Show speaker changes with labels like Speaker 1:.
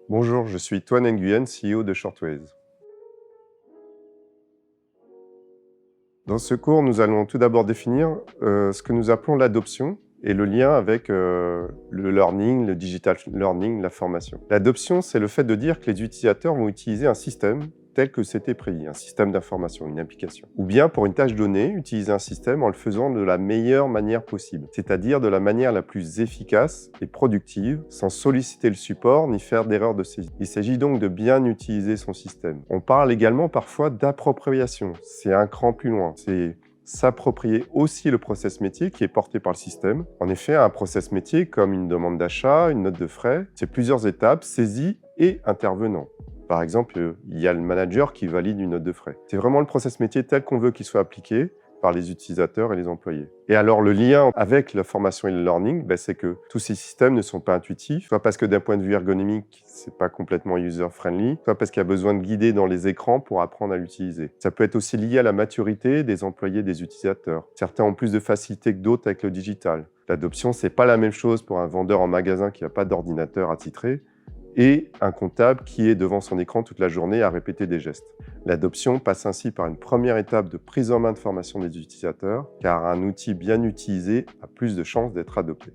Speaker 1: Bonjour, je suis Toine Nguyen, CEO de Shortways. Dans ce cours, nous allons tout d'abord définir ce que nous appelons l'adoption et le lien avec le learning, le digital learning, la formation. L'adoption, c'est le fait de dire que les utilisateurs vont utiliser un système tel que c'était prévu, un système d'information, une application. Ou bien, pour une tâche donnée, utiliser un système en le faisant de la meilleure manière possible, c'est-à-dire de la manière la plus efficace et productive, sans solliciter le support ni faire d'erreur de saisie. Il s'agit donc de bien utiliser son système. On parle également parfois d'appropriation. C'est un cran plus loin. C'est s'approprier aussi le process métier qui est porté par le système. En effet, un process métier comme une demande d'achat, une note de frais, c'est plusieurs étapes, saisie et intervenant. Par exemple, il y a le manager qui valide une note de frais. C'est vraiment le process métier tel qu'on veut qu'il soit appliqué par les utilisateurs et les employés. Et alors, le lien avec la formation et le learning, c'est que tous ces systèmes ne sont pas intuitifs, soit parce que d'un point de vue ergonomique, c'est pas complètement user-friendly, soit parce qu'il y a besoin de guider dans les écrans pour apprendre à l'utiliser. Ça peut être aussi lié à la maturité des employés, des utilisateurs. Certains ont plus de facilité que d'autres avec le digital. L'adoption, c'est pas la même chose pour un vendeur en magasin qui n'a pas d'ordinateur attitré, et un comptable qui est devant son écran toute la journée à répéter des gestes. L'adoption passe ainsi par une première étape de prise en main de formation des utilisateurs, car un outil bien utilisé a plus de chances d'être adopté.